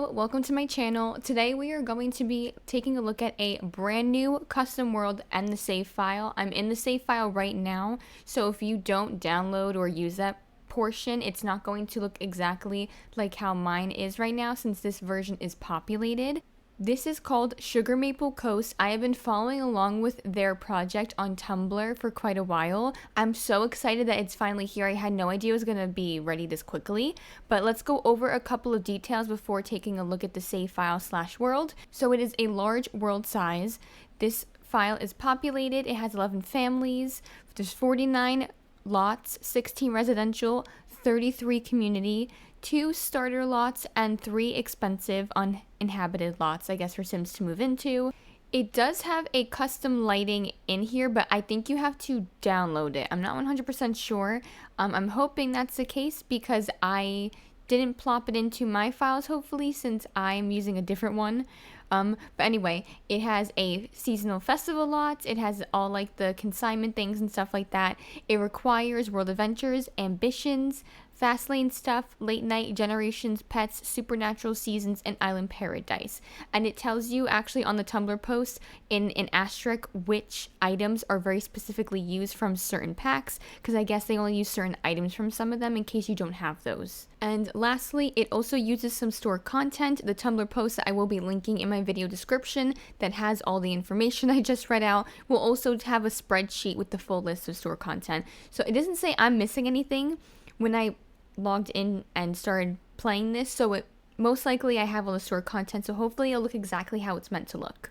Hello, welcome to my channel. Today we are going to be taking a look at a brand new custom world and the save file. I'm in the save file right now, so if you don't download or use that portion, it's not going to look exactly like how mine is right now since this version is populated. This is called Sugar Maple Coast. I have been following along with their project on Tumblr for quite a while. I'm so excited that it's finally here. I had no idea it was going to be ready this quickly. But let's go over a couple of details before taking a look at the save file / world. So it is a large world size. This file is populated. It has 11 families. There's 49 lots, 16 residential, 33 community, 2 starter lots, and 3 expensive uninhabited lots, I guess, for Sims to move into. It does have a custom lighting in here, but I think you have to download it. I'm not 100% sure. I'm hoping that's the case because I didn't plop it into my files, hopefully, since I'm using a different one. But anyway, it has a seasonal festival lot. It has all like the consignment things and stuff like that. It requires world adventures, ambitions, fast lane stuff, late night, generations, pets, supernatural seasons, and island paradise. And it tells you actually on the Tumblr post in an asterisk which items are very specifically used from certain packs, because I guess they only use certain items from some of them in case you don't have those. And lastly, it also uses some store content. The Tumblr post that I will be linking in my video description that has all the information I just read out will also have a spreadsheet with the full list of store content. So it doesn't say I'm missing anything when I logged in and started playing this, so it most likely I have all the store content, so hopefully it'll look exactly how it's meant to look.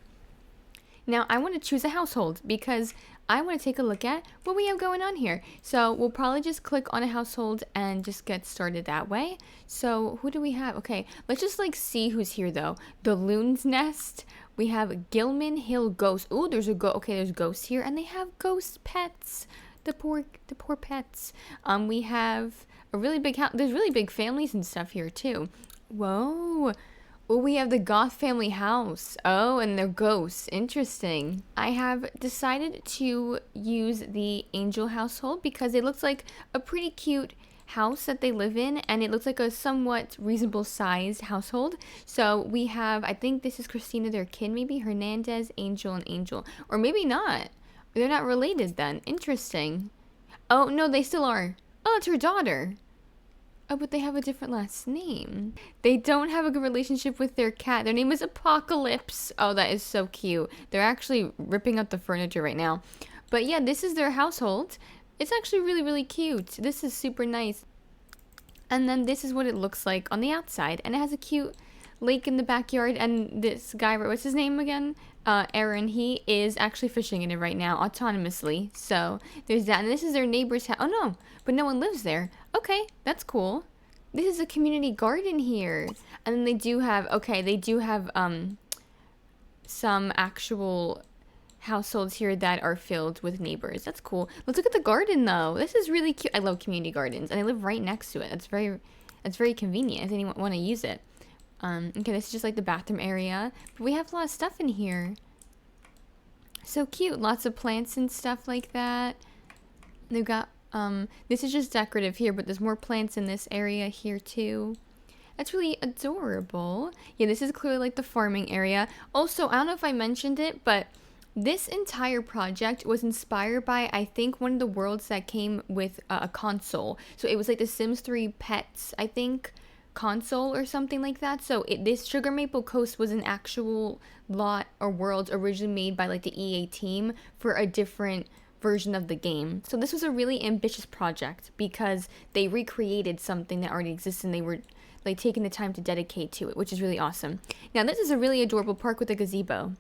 Now I want to choose a household because I want to take a look at what we have going on here. So we'll probably just click on a household and just get started that way. So who do we have? Okay, let's just like see who's here though. The Loon's Nest. We have Gilman Hill Ghost. Oh, there's a okay, there's ghosts here, and they have ghost pets. The poor pets. We have a really big house. There's really big families and stuff here too. Whoa. Oh, we have the Goth family house. Oh, and they're ghosts. Interesting. I have decided to use the Angel household because it looks like a pretty cute house that they live in, and it looks like a somewhat reasonable sized household. So we have, I think this is Christina, their kid, maybe Hernandez, Angel, and Angel. Or maybe not. They're not related then. Interesting. Oh, no, they still are. Oh, it's her daughter. Oh, but they have a different last name. They don't have a good relationship with their cat. Their name is Apocalypse. Oh, that is so cute. They're actually ripping up the furniture right now. But yeah, this is their household. It's actually really, really cute. This is super nice. And then this is what it looks like on the outside. And it has a cute lake in the backyard, and this guy, what's his name again? Aaron, he is actually fishing in it right now autonomously. So there's that. And this is their neighbor's house. Oh no, but no one lives there. Okay, that's cool. This is a community garden here. And then they do have, okay, they do have some actual households here that are filled with neighbors. That's cool. Let's look at the garden though. This is really cute. I love community gardens, and I live right next to it. That's very convenient if anyone want to use it. Okay, this is just like the bathroom area. But we have a lot of stuff in here. So cute. Lots of plants and stuff like that. They've got, this is just decorative here, but there's more plants in this area here too. That's really adorable. Yeah, this is clearly like the farming area. Also, I don't know if I mentioned it, but this entire project was inspired by, I think, one of the worlds that came with a console. So it was like the Sims 3 Pets, I think, console or something like that. So this Sugar Maple Coast was an actual lot or world originally made by like the EA team for a different version of the game. So this was a really ambitious project because they recreated something that already exists, and they were like taking the time to dedicate to it, which is really awesome. Now this is a really adorable park with a gazebo.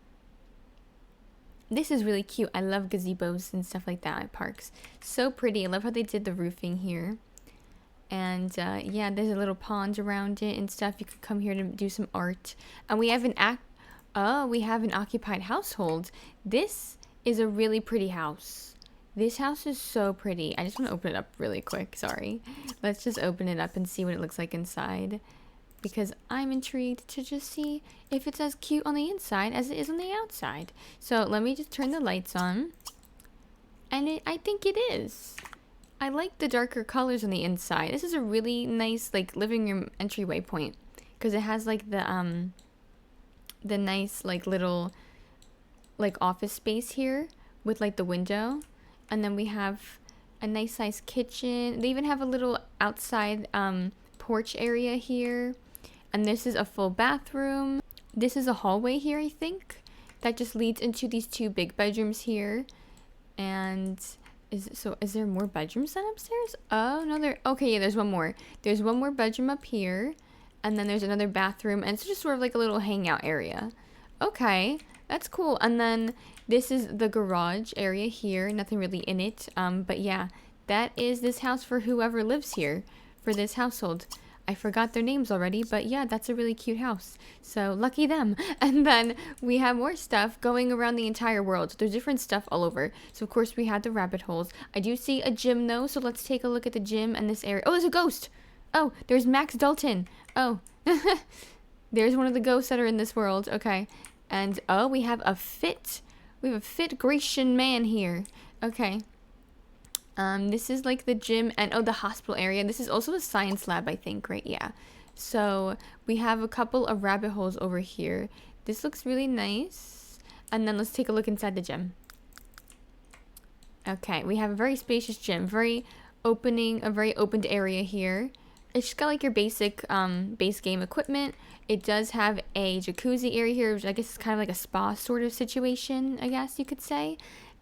This is really cute. I love gazebos and stuff like that at parks. So pretty. I love how they did the roofing here. And yeah, there's a little pond around it and stuff. You could come here to do some art. And we have an occupied household. This is a really pretty house. This house is so pretty. I just want to open it up really quick. Sorry. Let's just open it up and see what it looks like inside, because I'm intrigued to just see if it's as cute on the inside as it is on the outside. So let me just turn the lights on. And I think it is. I like the darker colors on the inside. This is a really nice like living room entryway point. because it has like the nice like little like office space here with like the window, and then we have a nice sized kitchen. They even have a little outside porch area here, and this is a full bathroom. This is a hallway here, I think, that just leads into these 2 big bedrooms here. And is there more bedrooms than upstairs? Oh no, okay, yeah, there's one more. There's one more bedroom up here, and then there's another bathroom, and it's just sort of like a little hangout area. Okay, that's cool. And then this is the garage area here. Nothing really in it. But yeah, that is this house for whoever lives here, for this household. I forgot their names already, but yeah, that's a really cute house. So lucky them. And then we have more stuff going around the entire world. There's different stuff all over. So of course we had the rabbit holes. I do see a gym though, so let's take a look at the gym and this area. Oh, there's a ghost. Oh, there's Max Dalton. Oh, there's one of the ghosts that are in this world. Okay. And oh, we have a fit Grecian man here. Okay. This is like the gym and the hospital area. This is also a science lab, I think, right? Yeah. So we have a couple of rabbit holes over here. This looks really nice. And then let's take a look inside the gym. Okay, we have a very spacious gym, a very opened area here. It's just got like your basic base game equipment. It does have a jacuzzi area here, which I guess is kind of like a spa sort of situation, I guess you could say.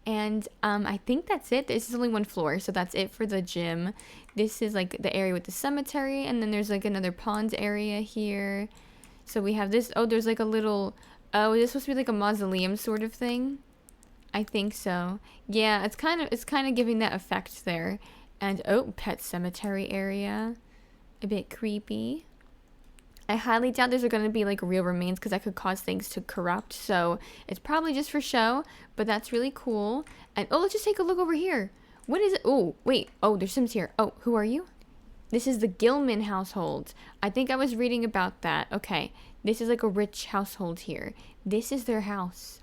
And I think that's it. This is only 1 floor, so that's it for the gym. This is like the area with the cemetery, and then there's like another pond area here. So we have this. Oh, there's like a little. Oh, is this supposed to be like a mausoleum sort of thing? I think so. Yeah, it's kind of giving that effect there. And oh, pet cemetery area. A bit creepy. I highly doubt these are going to be like real remains because that could cause things to corrupt. So it's probably just for show, but that's really cool. And oh, let's just take a look over here. What is it? Oh, wait. Oh, there's Sims here. Oh, who are you? This is the Gilman household. I think I was reading about that. Okay. This is like a rich household here. This is their house.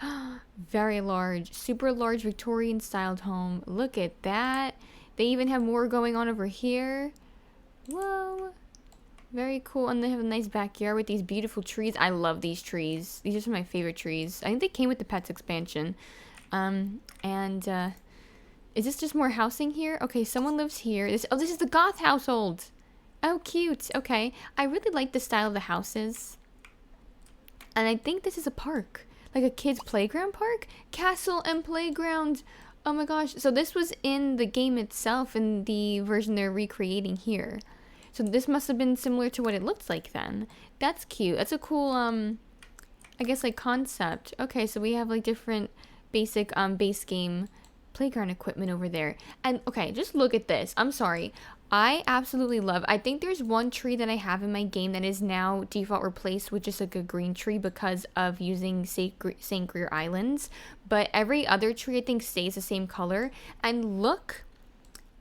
Very large, super large Victorian styled home. Look at that. They even have more going on over here. Whoa. Very cool. And they have a nice backyard with these beautiful trees. I love these trees. These are some of my favorite trees. I think they came with the Pets expansion. Is this just more housing here? Okay, someone lives here. This is the Goth household. Oh, cute. Okay. I really like the style of the houses. And I think this is a park. Like a kid's playground park? Castle and playground. Oh my gosh. So this was in the game itself, in the version they're recreating here. So this must have been similar to what it looked like then. That's cute. That's a cool, I guess, like, concept. Okay, so we have, like, different basic, base game playground equipment over there. And, okay, just look at this. I'm sorry. I absolutely love, I think there's one tree that I have in my game that is now default replaced with just, like, a green tree because of using St. Greer Islands. But every other tree, I think, stays the same color. And look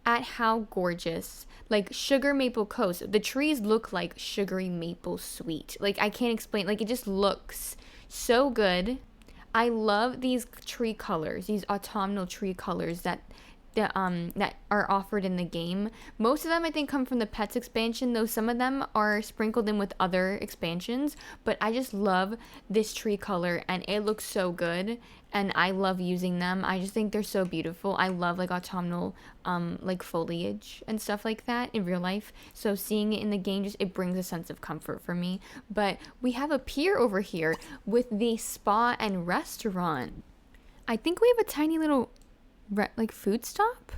at how gorgeous. Like Sugar Maple Coast, the trees look like sugary maple sweet. Like, I can't explain. Like, it just looks so good. I love these tree colors, these autumnal tree colors that are offered in the game. Most of them I think come from the Pets expansion, though some of them are sprinkled in with other expansions. But I just love this tree color and it looks so good, and I love using them. I just think they're so beautiful. I love like autumnal like foliage and stuff like that in real life. So seeing it in the game, just it brings a sense of comfort for me. But we have a pier over here with the spa and restaurant. I think we have a tiny little like food stop.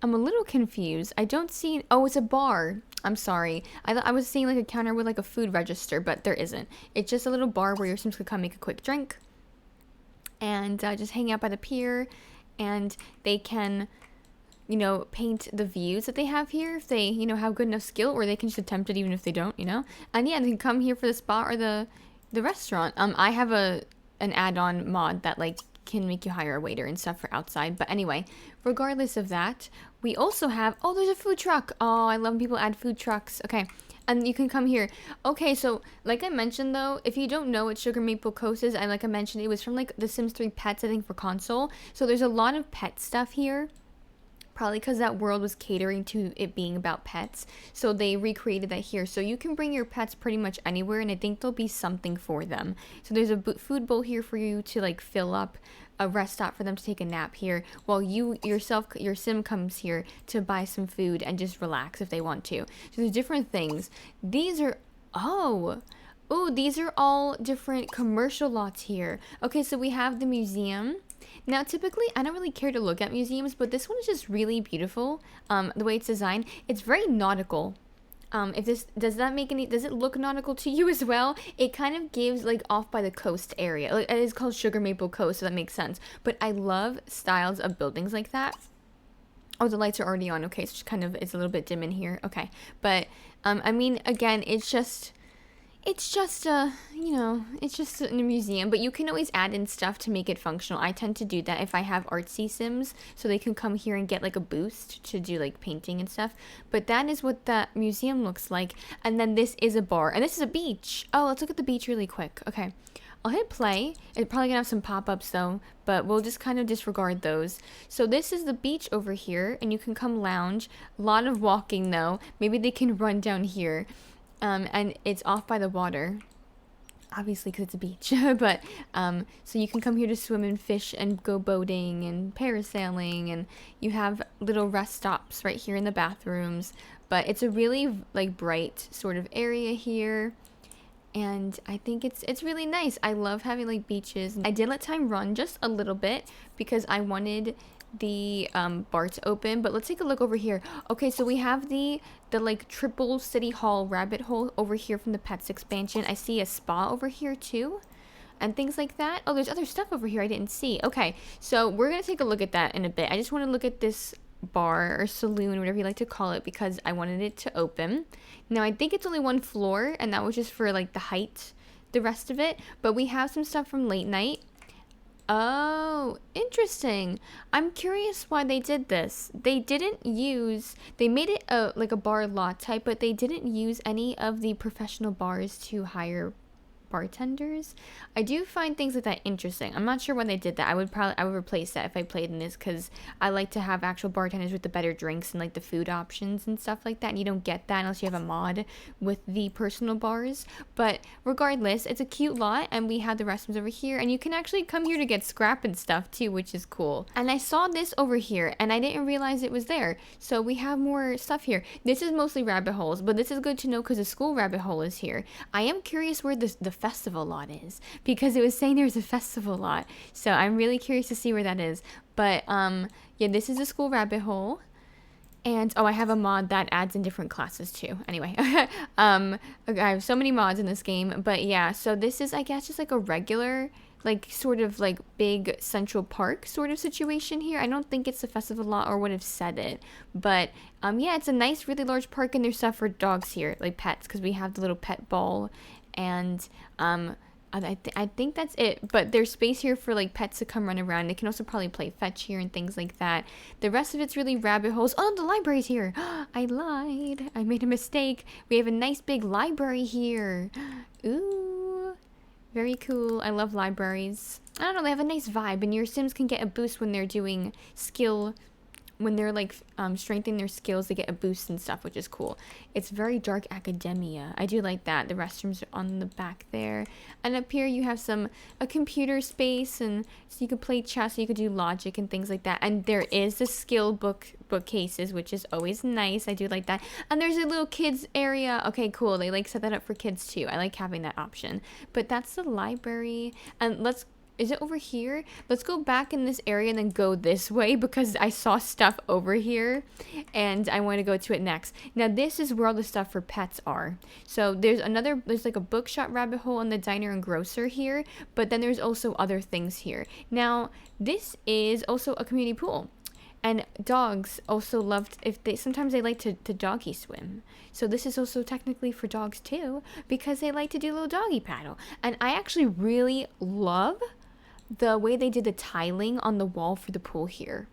I'm a little confused. I don't see. Oh, it's a bar. I'm sorry. I was seeing like a counter with like a food register, but there isn't. It's just a little bar where your Sims could come make a quick drink and just hang out by the pier, and they can, paint the views that they have here if they, have good enough skill, or they can just attempt it even if they don't, And yeah, they can come here for the spa or the restaurant. I have an add-on mod that like can make you hire a waiter and stuff for outside. But anyway, regardless of that, we also have, oh, there's a food truck. Oh, I love when people add food trucks. Okay, and you can come here. Okay, so like I mentioned though, if you don't know what Sugar Maple Coast is, like I mentioned, it was from like The Sims 3 Pets, I think, for console. So there's a lot of pet stuff here. Probably because that world was catering to it being about pets. So they recreated that here. So you can bring your pets pretty much anywhere, and I think there'll be something for them. So there's a food bowl here for you to like fill up, a rest stop for them to take a nap here, while you yourself, your sim comes here to buy some food and just relax if they want to. So there's different things. These are, these are all different commercial lots here. Okay, so we have the museum. Now, typically, I don't really care to look at museums, but this one is just really beautiful. The way it's designed, it's very nautical. If this does it look nautical to you as well? It kind of gives like off by the coast area. Like, it is called Sugar Maple Coast, so that makes sense. But I love styles of buildings like that. Oh, the lights are already on. Okay, so it's a little bit dim in here. Okay, but I mean, again, it's just in a museum, but you can always add in stuff to make it functional. I tend to do that if I have artsy sims, so they can come here and get like a boost to do like painting and stuff. But that is what that museum looks like. And then this is a bar, and this is a beach. Oh, let's look at the beach really quick. Okay, I'll hit play. It's probably gonna have some pop-ups though, but we'll just kind of disregard those. So this is the beach over here, and you can come lounge. A lot of walking though. Maybe they can run down here. And it's off by the water, obviously because it's a beach. But so you can come here to swim and fish and go boating and parasailing, and you have little rest stops right here in the bathrooms. But it's a really like bright sort of area here, and I think it's really nice. I love having like beaches. I did let time run just a little bit because I wanted the bar to open, but let's take a look over here. Okay, so we have the like triple city hall rabbit hole over here from the Pets expansion. I see a spa over here too and things like that. Oh, there's other stuff over here I didn't see. Okay, so we're gonna take a look at that in a bit. I just want to look at this bar or saloon, whatever you like to call it, because I wanted it to open. Now I think it's only one floor, and that was just for like the height, the rest of it. But we have some stuff from late night. Oh, interesting. I'm curious why they did this. They made it like a bar lot type, but they didn't use any of the professional bars to hire bartenders. I do find things like that interesting. I'm not sure when they did that. I would replace that if I played in this, because I like to have actual bartenders with the better drinks and like the food options and stuff like that, and you don't get that unless you have a mod with the personal bars. But regardless, it's a cute lot, and we have the restrooms over here, and you can actually come here to get scrap and stuff too, which is cool. And I saw this over here and I didn't realize it was there, so we have more stuff here. This is mostly rabbit holes, but this is good to know because the school rabbit hole is here. I am curious where the festival lot is, because it was saying there's a festival lot, so I'm really curious to see where that is. But yeah, this is a school rabbit hole, and I have a mod that adds in different classes too. Anyway, I have so many mods in this game. But yeah, so this is, I guess, just like a regular like sort of like big Central Park sort of situation here. I don't think it's the festival lot or would have said it, but yeah, it's a nice really large park, and there's stuff for dogs here, like pets, because we have the little pet ball. And I think that's it, but there's space here for like pets to come run around. They can also probably play fetch here and things like that. The rest of it's really rabbit holes. Oh, the library's here. I lied. I made a mistake. We have a nice big library here. Ooh, very cool. I love libraries. I don't know, they have a nice vibe, and your Sims can get a boost when they're doing when they're like strengthening their skills. They get a boost and stuff, which is cool. It's very dark academia. I do like that. The restrooms are on the back there, and up here you have a computer space, and so you could play chess, so you could do logic and things like that. And there is the skill bookcases, which is always nice. I do like that. And there's a little kids area. Okay, cool. They like set that up for kids too. I like having that option. But that's the library. And is it over here? Let's go back in this area and then go this way, because I saw stuff over here and I want to go to it next. Now this is where all the stuff for pets are. So there's like a bookshop rabbit hole in the diner and grocer here, but then there's also other things here. Now this is also a community pool. And dogs also sometimes they like to doggy swim. So this is also technically for dogs too, because they like to do a little doggy paddle. And I actually really love the way they did the tiling on the wall for the pool here.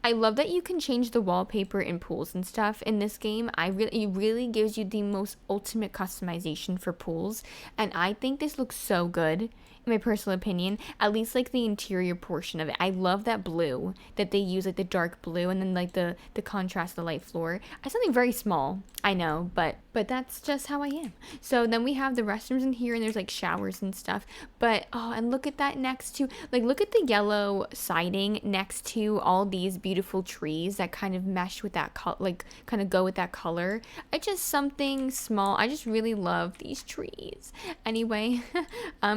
I love that you can change the wallpaper in pools and stuff in this game. It really gives you the most ultimate customization for pools, and I think this looks so good my personal opinion, at least like the interior portion of it. I love that blue that they use, like the dark blue, and then like the contrast of the light floor. It's something very small, I know, but that's just how I am. So then we have the restrooms in here, and there's like showers and stuff. But oh, and look at that next to, like, look at the yellow siding next to all these beautiful trees that kind of mesh with that like kind of go with that color. It's just something small. I just really love these trees. Anyway,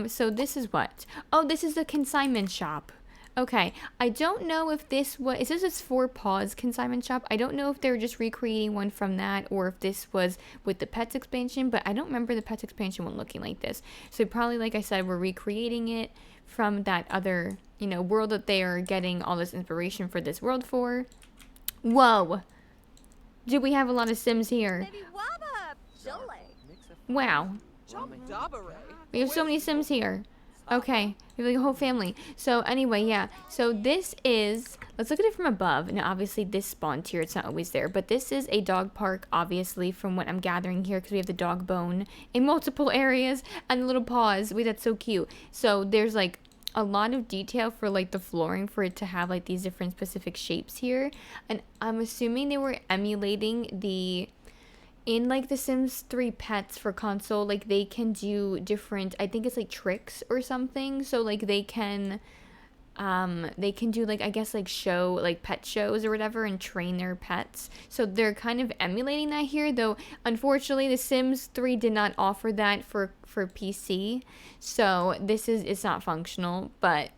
so this is what? Oh, this is the consignment shop. Okay, I don't know if this was, it says it's 4 Paws consignment shop. I don't know if they were just recreating one from that or if this was with the Pets expansion, but I don't remember the Pets expansion one looking like this. So probably, like I said, we're recreating it from that other, you know, world that they are getting all this inspiration for this world for. Whoa! Do we have a lot of Sims here? Wow. We have so many Sims here. Okay, we have like a whole family. So anyway, yeah. So this is, let's look at it from above. Now obviously this spawned here, it's not always there. But this is a dog park, obviously, from what I'm gathering here. Because we have the dog bone in multiple areas. And the little paws. Wait, that's so cute. So there's like a lot of detail for like the flooring for it to have like these different specific shapes here. And I'm assuming they were emulating the, in like the Sims 3 Pets for console, like they can do different, I think it's like tricks or something. So like they can do like, I guess like show, like pet shows or whatever and train their pets. So they're kind of emulating that here, though unfortunately the Sims 3 did not offer that for PC. So it's not functional, but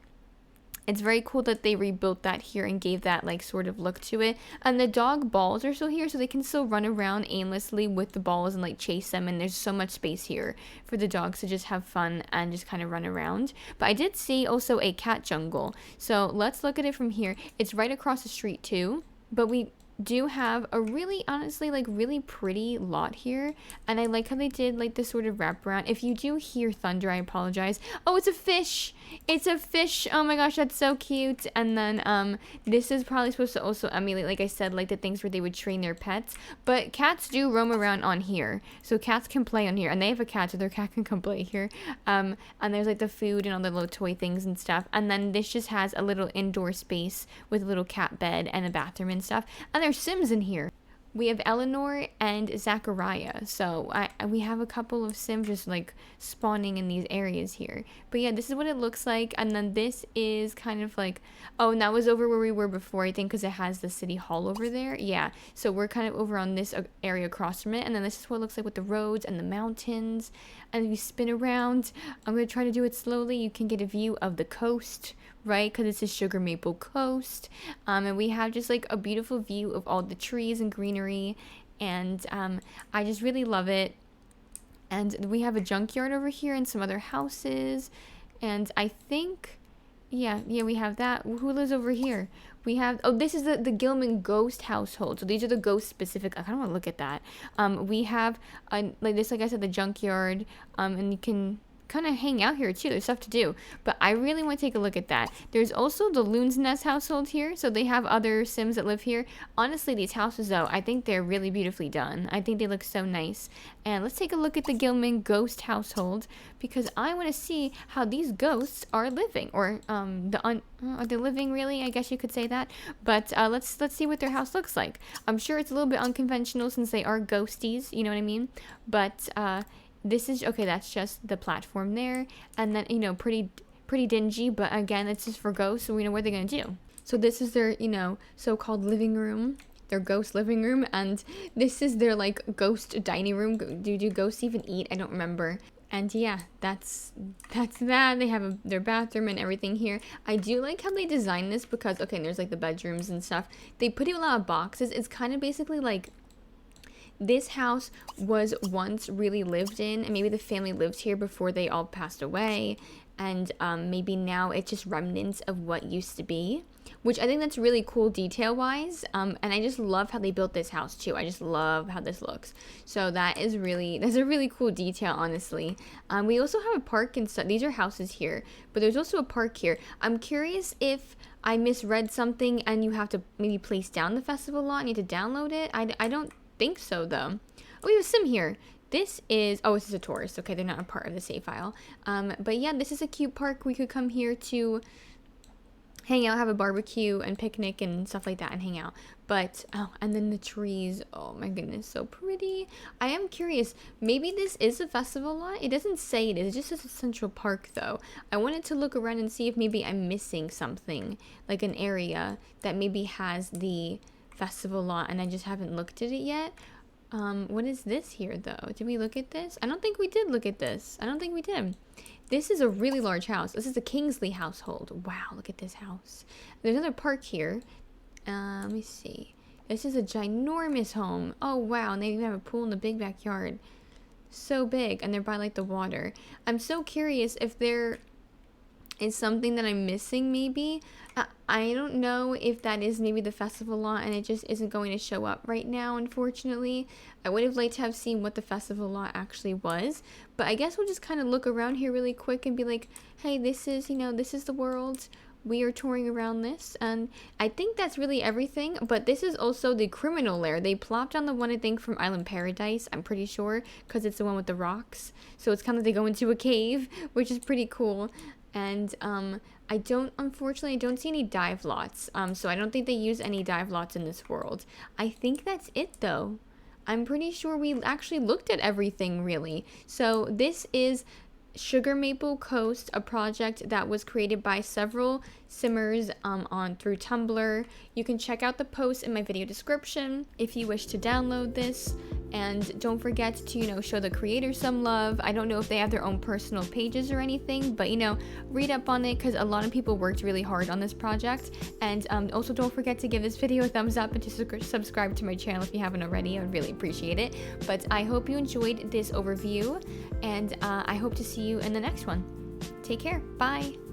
it's very cool that they rebuilt that here and gave that like sort of look to it. And the dog balls are still here, so they can still run around aimlessly with the balls and like chase them. And there's so much space here for the dogs to just have fun and just kind of run around. But I did see also a cat jungle. So let's look at it from here. It's right across the street too. But we do have a really, honestly, like really pretty lot here. And I like how they did like this sort of wraparound. If you do hear thunder, I apologize. Oh, it's a fish. It's a fish. Oh my gosh, that's so cute. And then this is probably supposed to also emulate, like I said, like the things where they would train their pets. But cats do roam around on here. So cats can play on here. And they have a cat, so their cat can come play here. And there's like the food and all the little toy things and stuff. And then this just has a little indoor space with a little cat bed and a bathroom and stuff. And there's Sims in here. We have Eleanor and Zachariah. So we have a couple of Sims just like spawning in these areas here. But yeah, this is what it looks like. And then this is kind of like, oh, and that was over where we were before, I think, because it has the city hall over there. Yeah, so we're kind of over on this area across from it. And then this is what it looks like with the roads and the mountains. And if you spin around, I'm going to try to do it slowly. You can get a view of the coast, right? Because it's a sugar maple coast. And we have just like a beautiful view of all the trees and greenery. And I just really love it. And we have a junkyard over here and some other houses. And I think, yeah, we have that. Who lives over here? We have, oh, this is the Gilman ghost household. So these are the ghost specific. I kind of want to look at that. We have, like this, like I said, the junkyard. And you can kind of hang out here too. There's stuff to do, but I really want to take a look at that. There's also the Loon's Nest household here, so they have other Sims that live here. Honestly, these houses though, I think they're really beautifully done. I think they look so nice. And let's take a look at the Gilman ghost household, because I want to see how these ghosts are living, or are they living really? I guess you could say that. But let's see what their house looks like. I'm sure it's a little bit unconventional since they are ghosties, you know what I mean? But this is, okay, that's just the platform there. And then, you know, pretty dingy, but again, it's just for ghosts, so we know what they're going to do. So this is their, you know, so-called living room, their ghost living room. And this is their, like, ghost dining room. Do ghosts even eat? I don't remember. And yeah, that's that. They have their bathroom and everything here. I do like how they designed this because, okay, there's, like, the bedrooms and stuff. They put in a lot of boxes. It's kind of basically, like, this house was once really lived in, and maybe the family lived here before they all passed away, and maybe now it's just remnants of what used to be, which I think that's really cool detail-wise, and I just love how they built this house too. I just love how this looks. So that's a really cool detail, honestly. We also have a park and stuff. These are houses here, but there's also a park here. I'm curious if I misread something and you have to maybe place down the festival lot and you have to download it. I don't think so though. Oh, we have a Sim here. This is, oh, this is a tourist. Okay, they're not a part of the save file. But yeah, this is a cute park. We could come here to hang out, have a barbecue and picnic and stuff like that and hang out. But, oh, and then the trees. Oh my goodness, so pretty. I am curious, maybe this is a festival lot? It doesn't say it is, it just says a Central Park though. I wanted to look around and see if maybe I'm missing something, like an area that maybe has the festival lot and I just haven't looked at it yet. What is this here though? Did we look at this? I don't think we did look at this. I don't think we did. This is a really large house. This is the Kingsley household. Wow, look at this house. There's another park here. Let me see. This is a ginormous home. Oh wow, and they even have a pool in the big backyard. So big, and they're by like the water. I'm so curious if there is something that I'm missing maybe. I don't know if that is maybe the festival lot and it just isn't going to show up right now, unfortunately. I would have liked to have seen what the festival lot actually was, but I guess we'll just kind of look around here really quick and be like, hey, this is, you know, this is the world. We are touring around this, and I think that's really everything, but this is also the criminal lair. They plopped on the one, I think, from Island Paradise, I'm pretty sure, because it's the one with the rocks. So it's kind of like they go into a cave, which is pretty cool. And unfortunately, I don't see any dive lots. So I don't think they use any dive lots in this world. I think that's it though. I'm pretty sure we actually looked at everything really. So this is Sugar Maple Coast, a project that was created by several simmers on through Tumblr. You can check out the post in my video description if you wish to download this. And don't forget to, you know, show the creator some love. I don't know if they have their own personal pages or anything, but, you know, read up on it because a lot of people worked really hard on this project. And also don't forget to give this video a thumbs up and to subscribe to my channel if you haven't already. I would really appreciate it. But I hope you enjoyed this overview, and I hope to see you in the next one. Take care. Bye.